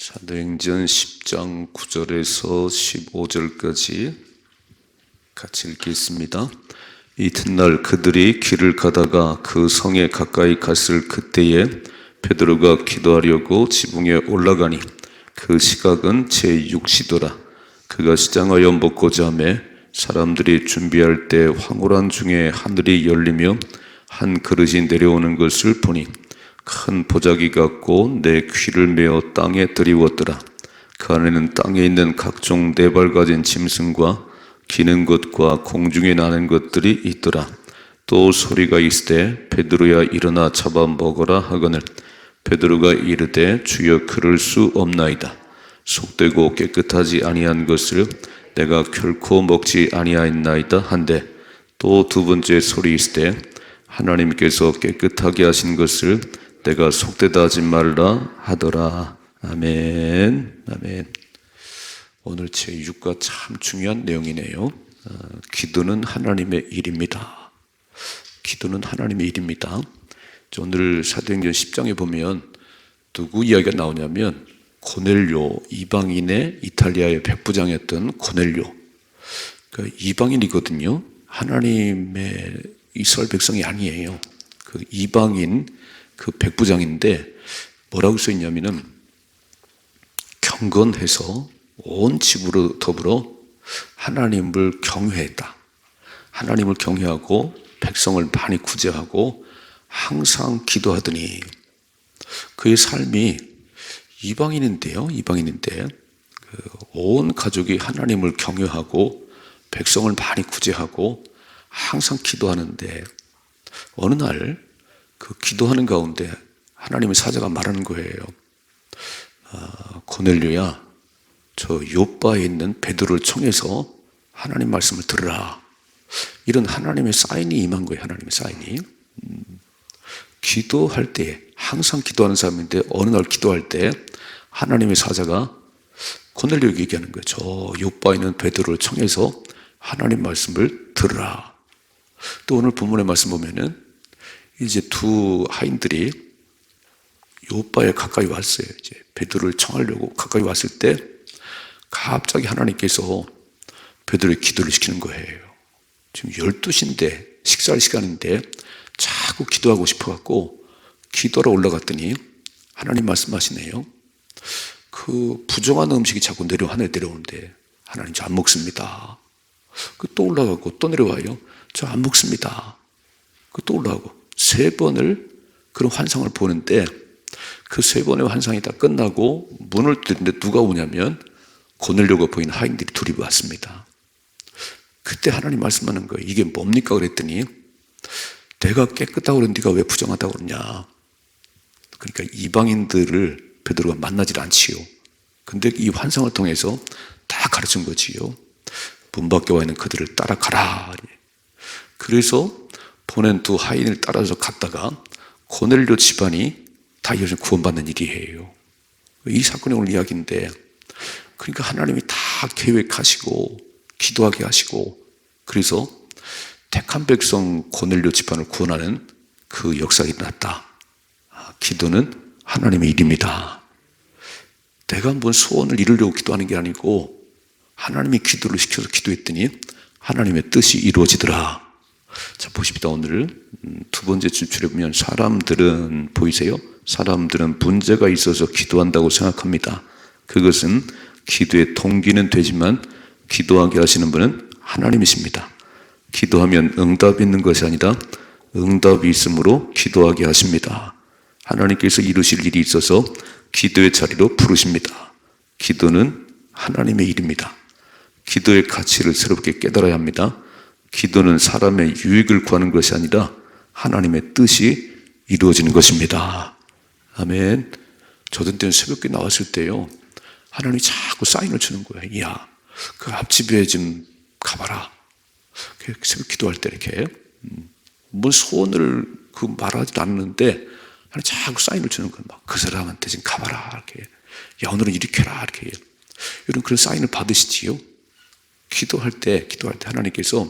사도행전 10장 9절에서 15절까지 같이 읽겠습니다. 이튿날 그들이 길을 가다가 그 성에 가까이 갔을 그때에 베드로가 기도하려고 지붕에 올라가니 그 시각은 제6시더라. 그가 시장하여 먹고자 하매 사람들이 준비할 때 황홀한 중에 하늘이 열리며 한 그릇이 내려오는 것을 보니 큰 보자기 같고 내 귀를 메어 땅에 들이웠더라. 그 안에는 땅에 있는 각종 네 발 가진 짐승과 기는 것과 공중에 나는 것들이 있더라. 또 소리가 있으되 베드로야 일어나 잡아 먹어라 하거늘 베드로가 이르되 주여 그럴 수 없나이다. 속되고 깨끗하지 아니한 것을 내가 결코 먹지 아니하였나이다 한데 또 두 번째 소리 있으되 하나님께서 깨끗하게 하신 것을 내가 속되다 하지 말라 하더라. 아멘. 아멘. 오늘 제6과 참 중요한 내용이네요. 기도는 하나님의 일입니다. 기도는 하나님의 일입니다. 오늘 사도행전 10장에 보면 누구 이야기가 나오냐면 고넬료, 이방인의 이탈리아의 백부장이었던 고넬료. 그러니까 이방인이거든요. 하나님의 이스라엘 백성이 아니에요. 그 이방인 그 백부장인데 뭐라고 써있냐면은 경건해서 온 집으로 더불어 하나님을 경외했다. 하나님을 경외하고 백성을 많이 구제하고 항상 기도하더니 그의 삶이 이방인인데요. 이방인인데 온 가족이 하나님을 경외하고 백성을 많이 구제하고 항상 기도하는데 어느 날 그 기도하는 가운데 하나님의 사자가 말하는 거예요. 고넬료야, 저 요바에 있는 베드로를 청해서 하나님 말씀을 들으라. 이런 하나님의 사인이 임한 거예요. 하나님의 사인이. 기도할 때 항상 기도하는 사람인데 어느 날 기도할 때 하나님의 사자가 고넬료에게 얘기하는 거예요. 저 요바에 있는 베드로를 청해서 하나님 말씀을 들으라. 또 오늘 본문의 말씀 보면은 이제 두 하인들이 요바에 가까이 왔어요. 이제 베드로를 청하려고 가까이 왔을 때 갑자기 하나님께서 베드로의 기도를 시키는 거예요. 지금 12시인데 식사할 시간인데 자꾸 기도하고 싶어갖고 기도하러 올라갔더니 하나님 말씀하시네요. 그 부정한 음식이 자꾸 하늘에 내려오는데 하나님 저 안 먹습니다. 또 올라가고 또 내려와요. 저 안 먹습니다. 또 올라가고 3번을 그런 환상을 보는데 그 3번의 환상이 다 끝나고 문을 뚫는데 누가 오냐면 고넬료가 보이는 하인들이 둘이 왔습니다. 그때 하나님 말씀하는 거예요. 이게 뭡니까? 그랬더니 내가 깨끗하고 그러는데 네가 왜 부정하다고 그러냐. 그러니까 이방인들을 베드로가 만나질 않지요. 근데 이 환상을 통해서 다 가르친 거지요. 문 밖에 와 있는 그들을 따라가라. 그래서 보낸 두 하인을 따라서 갔다가 고넬료 집안이 다 여전히 구원받는 일이에요. 이 사건이 오늘 이야기인데 그러니까 하나님이 다 계획하시고 기도하게 하시고 그래서 택한 백성 고넬료 집안을 구원하는 그 역사가 일어났다. 기도는 하나님의 일입니다. 내가 한번 소원을 이루려고 기도하는 게 아니고 하나님이 기도를 시켜서 기도했더니 하나님의 뜻이 이루어지더라. 자, 보십시다. 오늘 두 번째 진출해 보면 사람들은 보이세요? 사람들은 문제가 있어서 기도한다고 생각합니다. 그것은 기도의 동기는 되지만 기도하게 하시는 분은 하나님이십니다. 기도하면 응답이 있는 것이 아니라 응답이 있으므로 기도하게 하십니다. 하나님께서 이루실 일이 있어서 기도의 자리로 부르십니다. 기도는 하나님의 일입니다. 기도의 가치를 새롭게 깨달아야 합니다. 기도는 사람의 유익을 구하는 것이 아니라 하나님의 뜻이 이루어지는 것입니다. 아멘. 저던 때는 새벽에 나왔을 때요. 하나님이 자꾸 사인을 주는 거예요. 야, 그 앞집에 좀 가봐라. 새벽 기도할 때 이렇게. 뭐 소원을 말하지도 않는데 하나님 자꾸 사인을 주는 거예요. 막 그 사람한테 좀 가봐라. 이렇게. 야, 오늘은 이렇게 해라. 이렇게. 이런 그런 사인을 받으시지요. 기도할 때 하나님께서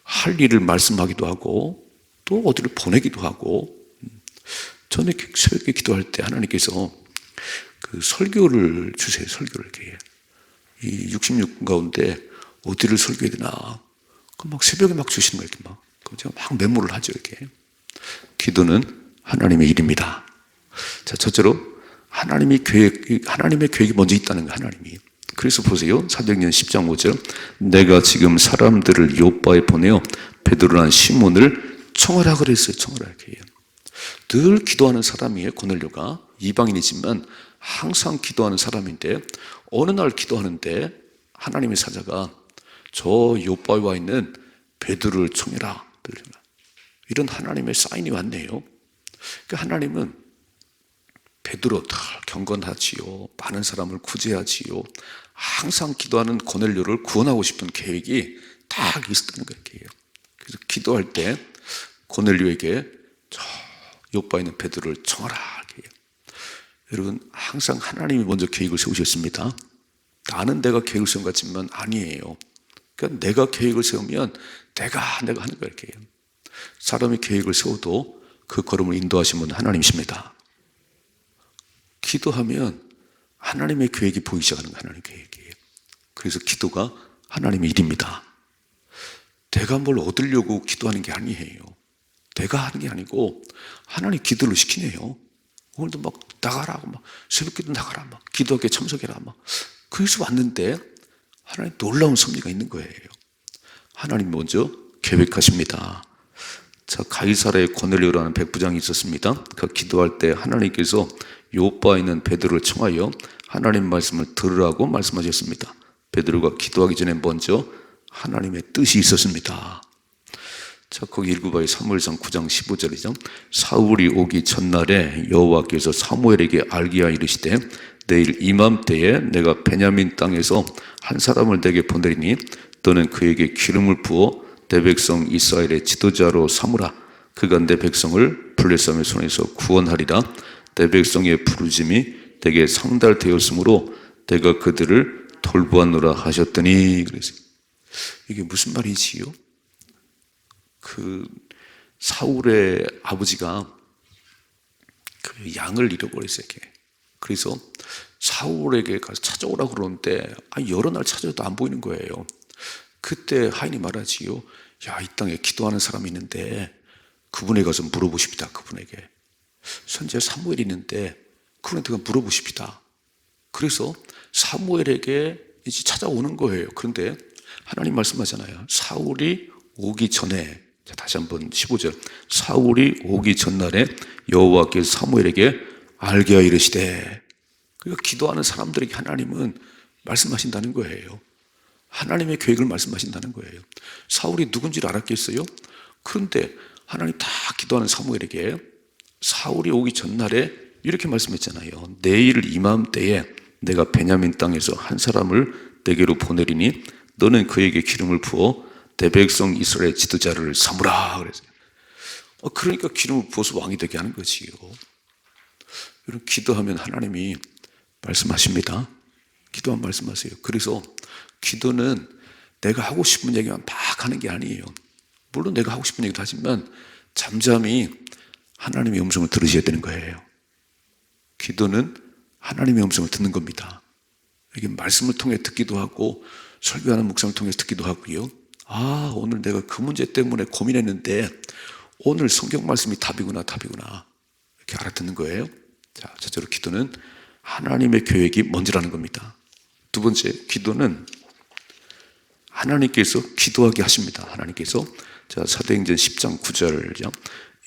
할 일을 말씀하기도 하고 또 어디를 보내기도 하고 저는 새벽에 기도할 때 하나님께서 그 그 설교를 주세요. 설교를 이렇게. 이 66분 가운데 어디를 설교해야 되나. 그 막 새벽에 막 주시는 거예요. 이렇게 막. 그럼 제가 막 메모를 하죠. 이렇게. 기도는 하나님의 일입니다. 자, 첫째로 하나님의 계획이 먼저 있다는 거예요. 하나님이. 그래서 보세요. 사도행전 10장 5절. 내가 지금 사람들을 요빠에 보내어 베드로란 시몬을 청하라 그랬어요. 청하라 이렇게. 늘 기도하는 사람이에요. 고넬료가. 이방인이지만 항상 기도하는 사람인데 어느 날 기도하는데 하나님의 사자가 저 요빠에 와 있는 베드로를 청해라. 이런 하나님의 사인이 왔네요. 그러니까 하나님은 베드로 다 경건하지요. 많은 사람을 구제하지요. 항상 기도하는 고넬료를 구원하고 싶은 계획이 딱 있었다는 거예요. 그래서 기도할 때 고넬료에게 저 요빠에 있는 베드로를 청하라. 여러분 항상 하나님이 먼저 계획을 세우셨습니다. 나는 내가 계획을 세운 것 같지만 아니에요. 그러니까 내가 계획을 세우면 내가 하는 거예요. 이렇게. 사람이 계획을 세워도 그 걸음을 인도하신 분은 하나님이십니다. 기도하면 하나님의 계획이 보이기 시작하는 거예요. 하나님의 계획이. 그래서 기도가 하나님의 일입니다. 내가 뭘 얻으려고 기도하는 게 아니에요. 내가 하는 게 아니고 하나님 기도를 시키네요. 오늘도 막 나가라고 막 새벽기도 나가라 막 기도하게 참석해라 막 그래서 왔는데 하나님 놀라운 섭리가 있는 거예요. 하나님 먼저 계획하십니다. 자, 가이사라의 고넬료라는 백부장이 있었습니다. 그 기도할 때 하나님께서 요빠에 있는 베드로를 청하여 하나님 말씀을 들으라고 말씀하셨습니다. 베드로가 기도하기 전에 먼저 하나님의 뜻이 있었습니다. 자, 거기 읽어봐요. 사무엘상 9장 15절이죠. 사울이 오기 전날에 여호와께서 사무엘에게 알게 하여 이르시되 내일 이맘때에 내가 베냐민 땅에서 한 사람을 내게 보내리니 너는 그에게 기름을 부어 내 백성 이스라엘의 지도자로 삼으라. 그가 내 백성을 블레셋의 손에서 구원하리라. 내 백성의 부르짐이 내게 상달되었으므로 내가 그들을 돌보았노라 하셨더니. 그래서 이게 무슨 말이지요? 그 사울의 아버지가 그 양을 잃어버렸어요. 그래서 사울에게 가서 찾아오라고 그러는데 여러 날 찾아도 안 보이는 거예요. 그때 하인이 말하지요. 야, 이 땅에 기도하는 사람이 있는데 그분에게 가서 물어보십시다. 그분에게. 선지자 사무엘이 있는데 그분한테 물어보십시다. 그래서 사무엘에게 이제 찾아오는 거예요. 그런데 하나님 말씀하잖아요. 사울이 오기 전에, 자, 다시 한번 15절. 사울이 오기 전날에 여호와께서 사무엘에게 알게 하여 이르시되. 그러니까 기도하는 사람들에게 하나님은 말씀하신다는 거예요. 하나님의 계획을 말씀하신다는 거예요. 사울이 누군지를 알았겠어요? 그런데 하나님 다 기도하는 사무엘에게 사울이 오기 전날에 이렇게 말씀했잖아요. 내일 이맘때에 내가 베냐민 땅에서 한 사람을 내게로 보내리니 너는 그에게 기름을 부어 내 백성 이스라엘 지도자를 삼으라. 그랬어요. 그러니까 기름을 부어서 왕이 되게 하는 거지요. 여러분, 기도하면 하나님이 말씀하십니다. 기도하면 말씀하세요. 그래서 기도는 내가 하고 싶은 얘기만 막 하는 게 아니에요. 물론 내가 하고 싶은 얘기도 하지만 잠잠히 하나님의 음성을 들으셔야 되는 거예요. 기도는 하나님의 음성을 듣는 겁니다. 이게 말씀을 통해 듣기도 하고 설교하는 묵상을 통해서 듣기도 하고요. 아, 오늘 내가 그 문제 때문에 고민했는데 오늘 성경 말씀이 답이구나 이렇게 알아듣는 거예요. 자, 첫째로 기도는 하나님의 계획이 먼저라는 겁니다. 두 번째, 기도는 하나님께서 기도하게 하십니다. 하나님께서. 자, 사도행전 10장 9절이죠.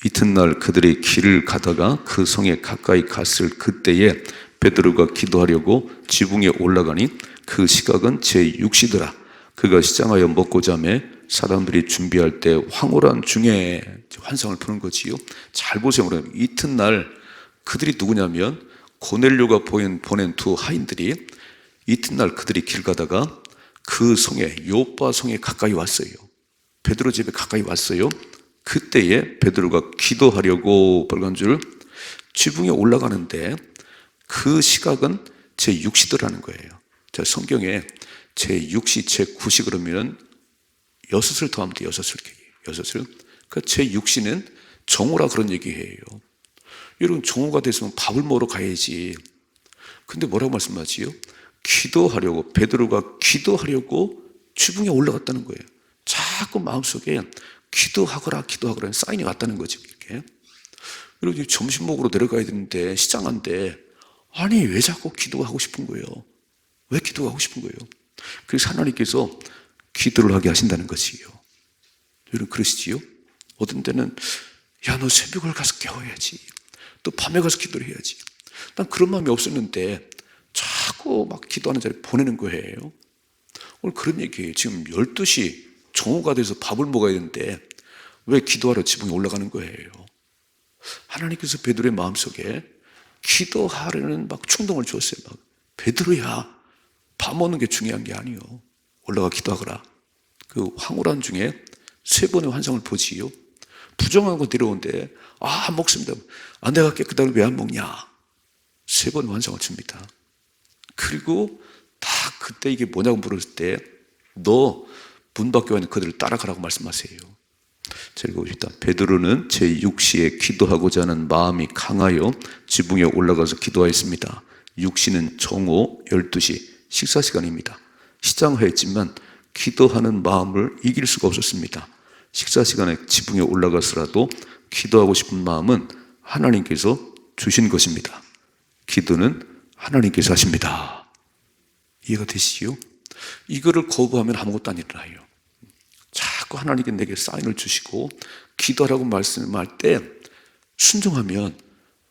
이튿날 그들이 길을 가다가 그 성에 가까이 갔을 그때에 베드로가 기도하려고 지붕에 올라가니 그 시각은 제6시더라. 그가 시장하여 먹고자 하며 사람들이 준비할 때 황홀한 중에 환상을 보는 거지요. 잘 보세요. 이튿날 그들이 누구냐면 고넬료가 보낸 두 하인들이 이튿날 그들이 길 가다가 그 성에, 요빠 성에 가까이 왔어요. 베드로 집에 가까이 왔어요. 그때에 베드로가 기도하려고 벌간줄 지붕에 올라가는데 그 시각은 제6시더라는 거예요. 자, 성경에 제6시, 제9시 그러면 6을 더하면 돼. 6을. 그 제6시는 정오라 그런 얘기예요. 여러분, 정오가 됐으면 밥을 먹으러 가야지. 근데 뭐라고 말씀하지요? 기도하려고, 베드로가 기도하려고 지붕에 올라갔다는 거예요. 자꾸 마음속에 기도하거라 기도하거라 사인이 왔다는 거죠. 이렇게. 그리고 이제 점심 먹으러 내려가야 되는데 시장한데 아니 왜 자꾸 기도하고 싶은 거예요? 왜 기도하고 싶은 거예요? 그래서 하나님께서 기도를 하게 하신다는 것이요. 여러분 그러시지요? 어떤 때는 야 너 새벽을 가서 깨워야지. 또 밤에 가서 기도를 해야지. 난 그런 마음이 없었는데 자꾸 막 기도하는 자리에 보내는 거예요. 오늘 그런 얘기예요. 지금 12시 정오가 돼서 밥을 먹어야 되는데 왜 기도하러 지붕에 올라가는 거예요? 하나님께서 베드로의 마음속에 기도하려는 막 충동을 주었어요. 막 베드로야 밥 먹는 게 중요한 게 아니요. 올라가 기도하거라. 그 황홀한 중에 3번의 환상을 보지요. 부정한 거 내려오는데 안 먹습니다. 내가 깨끗하게 왜 안 먹냐? 3번의 환상을 줍니다. 그리고 다 그때 이게 뭐냐고 물었을 때 너 문 밖에 와 있는 그들을 따라가라고 말씀하세요. 자, 읽어봅시다. 베드로는 제6시에 기도하고자 하는 마음이 강하여 지붕에 올라가서 기도하였습니다. 6시는 정오 12시 식사 시간입니다. 시장하였지만 기도하는 마음을 이길 수가 없었습니다. 식사 시간에 지붕에 올라가서라도 기도하고 싶은 마음은 하나님께서 주신 것입니다. 기도는 하나님께서 하십니다. 이해가 되시지요? 이거를 거부하면 아무것도 안 일어나요. 자꾸 하나님께 내게 사인을 주시고 기도하라고 말씀할 때 순종하면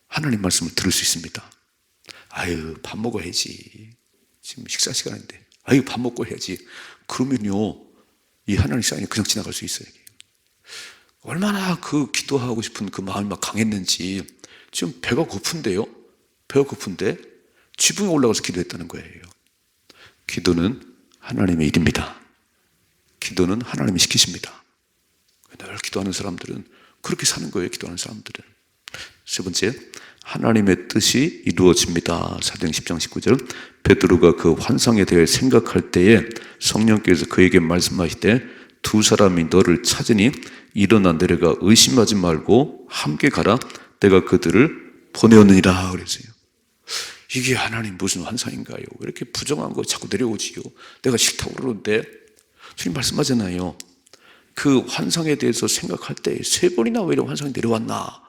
하나님 말씀을 들을 수 있습니다. 아유 밥 먹어야지. 지금 식사 시간인데 아유 밥 먹고 해야지. 그러면요 이 하나님 사인이 그냥 지나갈 수 있어요. 얼마나 그 기도하고 싶은 그 마음이 막 강했는지 지금 배가 고픈데요. 배가 고픈데 지붕에 올라가서 기도했다는 거예요. 기도는 하나님의 일입니다. 기도는 하나님이 시키십니다. 늘 기도하는 사람들은 그렇게 사는 거예요. 기도하는 사람들은. 3번째, 하나님의 뜻이 이루어집니다. 사도행 10장 19절. 베드로가 그 환상에 대해 생각할 때에 성령께서 그에게 말씀하시되 2사람이 너를 찾으니 일어나 내려가 의심하지 말고 함께 가라. 내가 그들을 보내었느니라 그랬어요. 이게 하나님 무슨 환상인가요? 왜 이렇게 부정한 거 자꾸 내려오지요? 내가 싫다고 그러는데 주님 말씀하잖아요. 그 환상에 대해서 생각할 때 3번이나 왜 이런 환상이 내려왔나?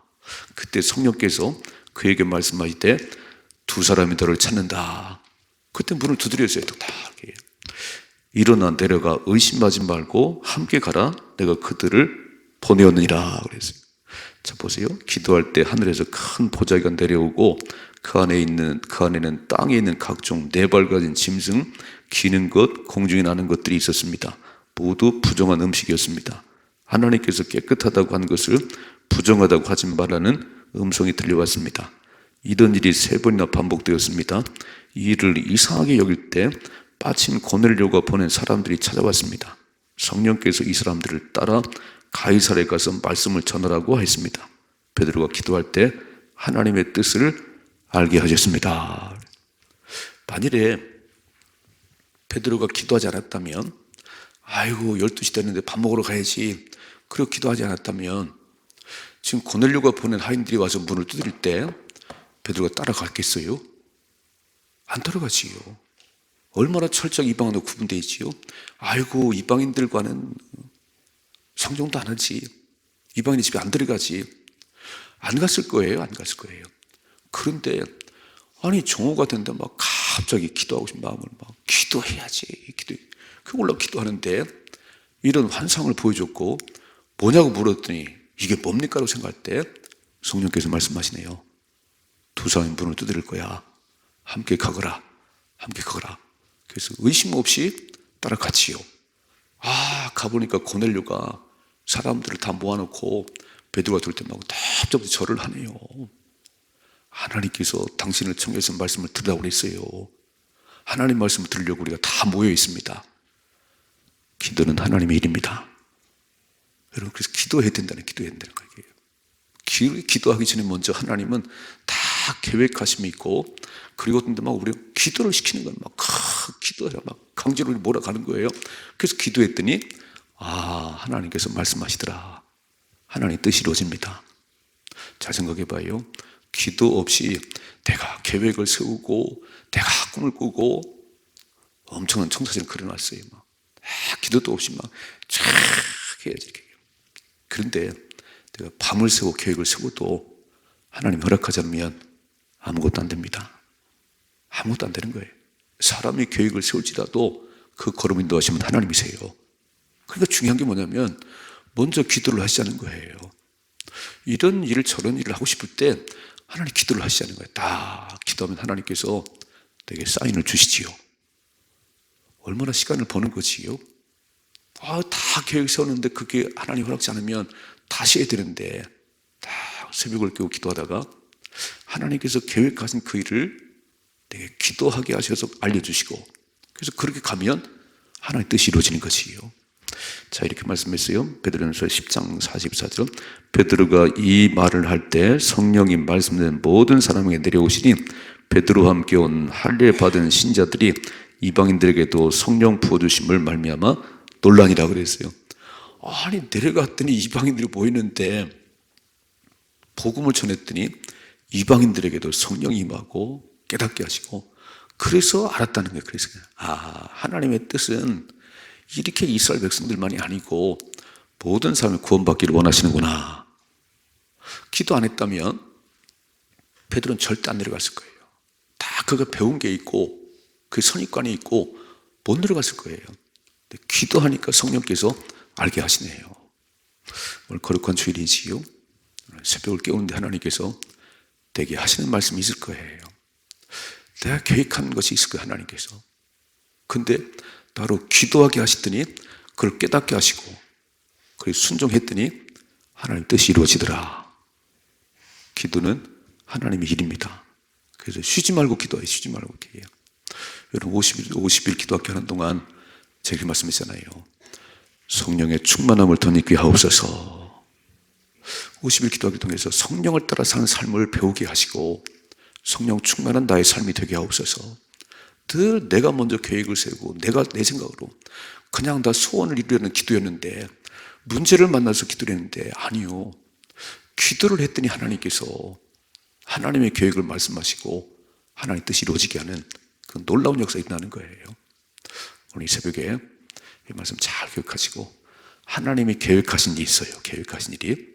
그때 성령께서 그에게 말씀하실 때 2사람이 너를 찾는다. 그때 문을 두드렸어요. 딱딱하게. 일어나 내려가 의심하지 말고 함께 가라. 내가 그들을 보내었느니라 그랬어요. 자 보세요. 기도할 때 하늘에서 큰 보자기가 내려오고 그 안에는 땅에 있는 각종 4발 가진 짐승, 기는 것, 공중에 나는 것들이 있었습니다. 모두 부정한 음식이었습니다. 하나님께서 깨끗하다고 한 것을 부정하다고 하지 말라는 음성이 들려왔습니다. 이런 일이 3번이나 반복되었습니다. 이 일을 이상하게 여길 때 마침 고넬료가 보낸 사람들이 찾아왔습니다. 성령께서 이 사람들을 따라 가이사랴에 가서 말씀을 전하라고 했습니다. 베드로가 기도할 때 하나님의 뜻을 알게 하셨습니다. 만일에 베드로가 기도하지 않았다면 아이고 12시 됐는데 밥 먹으러 가야지 그리고 기도하지 않았다면 지금 고넬료가 보낸 하인들이 와서 문을 두드릴 때 베드로가 따라갔겠어요? 안 따라가지요. 얼마나 철저하게 이방인으로 구분되어 있지요. 아이고 이방인들과는 상종도 안 하지. 이방인이 집에 안 들어가지. 안 갔을 거예요. 안 갔을 거예요. 그런데 아니 정오가 된다 막 갑자기 기도하고 싶은 마음을 막 기도해야지. 그 올라 기도하는데 이런 환상을 보여줬고 뭐냐고 물었더니 이게 뭡니까? 라고 생각할 때 성령께서 말씀하시네요. 2사람이 문을 두드릴 거야. 함께 가거라. 함께 가거라. 그래서 의심 없이 따라갔지요. 가보니까 고넬료가 사람들을 다 모아놓고 베드로가 들을 때마다 답답히 절을 하네요. 하나님께서 당신을 청해서 말씀을 들으라고 그랬어요. 하나님 말씀을 들으려고 우리가 다 모여 있습니다. 기도는 하나님의 일입니다. 여러분 그래서 기도해야 된다는 거예요. 기도하기 전에 먼저 하나님은 다 계획하심이 있고 그리고 근데 막 우리 기도를 시키는 건 막 기도하자 막 강제로 몰아가는 거예요. 그래서 기도했더니 하나님께서 말씀하시더라. 하나님 뜻이 이루어집니다. 잘 생각해 봐요. 기도 없이 내가 계획을 세우고 내가 꿈을 꾸고 엄청난 청사진을 그려놨어요. 기도도 없이 쫙 해야지 이렇게. 그런데 내가 밤을 새고 계획을 세워도 하나님 허락하지 않으면 아무것도 안 됩니다. 아무것도 안 되는 거예요. 사람이 계획을 세울지라도 그 걸음 인도하시면 하나님이세요. 그러니까 중요한 게 뭐냐면 먼저 기도를 하시자는 거예요. 이런 일을 저런 일을 하고 싶을 때 하나님 기도를 하시자는 거예요. 딱 기도하면 하나님께서 내게 사인을 주시지요. 얼마나 시간을 버는 거지요. 다 계획 세웠는데 그게 하나님 허락지 않으면 다시 해야 되는데 딱 새벽을 깨고 기도하다가 하나님께서 계획하신 그 일을 내게 기도하게 하셔서 알려주시고 그래서 그렇게 가면 하나님의 뜻이 이루어지는 것이에요. 자, 이렇게 말씀했어요. 베드로전서 10장 44절. 베드로가 이 말을 할 때 성령이 말씀된 모든 사람에게 내려오시니 베드로와 함께 온 할례 받은 신자들이 이방인들에게도 성령 부어주심을 말미암아 논란이라 그랬어요. 아니 내려갔더니 이방인들이 모이는데 복음을 전했더니 이방인들에게도 성령이 임하고 깨닫게 하시고 그래서 알았다는 거예요. 그래서 하나님의 뜻은 이렇게 이스라엘 백성들만이 아니고 모든 사람이 구원받기를 원하시는구나. 기도 안 했다면 베드로는 절대 안 내려갔을 거예요. 다 그가 배운 게 있고 그 선입관이 있고 못 내려갔을 거예요. 근데 기도하니까 성령께서 알게 하시네요. 오늘 거룩한 주일이지요. 새벽을 깨우는데 하나님께서 내게 하시는 말씀이 있을 거예요. 내가 계획한 것이 있을 거예요. 하나님께서. 근데 바로 기도하게 하시더니 그걸 깨닫게 하시고 그래서 순종했더니 하나님 뜻이 이루어지더라. 기도는 하나님의 일입니다. 그래서 쉬지 말고 기도해요. 쉬지 말고 기도해요. 여러분 50일 기도하게 하는 동안 제가 말씀했잖아요. 성령의 충만함을 더 입게 하옵소서. 50일 기도하기 통해서 성령을 따라 사는 삶을 배우게 하시고 성령 충만한 나의 삶이 되게 하옵소서. 늘 내가 먼저 계획을 세우고 내가 내 생각으로 그냥 다 소원을 이루려는 기도였는데 문제를 만나서 기도를 했는데 아니요. 기도를 했더니 하나님께서 하나님의 계획을 말씀하시고 하나님의 뜻이 이루어지게 하는 그 놀라운 역사가 일어나는 거예요. 오늘 이 새벽에 이 말씀 잘 기억하시고 하나님이 계획하신 일이 있어요. 계획하신 일이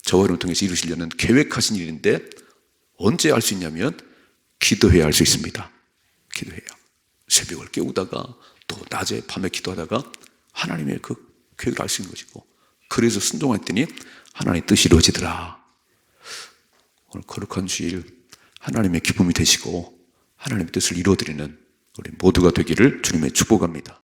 저와 여러분을 통해서 이루시려는 계획하신 일인데 언제 알 수 있냐면 기도해야 알 수 있습니다. 기도해야. 새벽을 깨우다가 또 낮에 밤에 기도하다가 하나님의 그 계획을 알 수 있는 것이고 그래서 순종했더니 하나님의 뜻이 이루어지더라. 오늘 거룩한 주일 하나님의 기쁨이 되시고 하나님의 뜻을 이루어드리는 우리 모두가 되기를 주님의 축복합니다.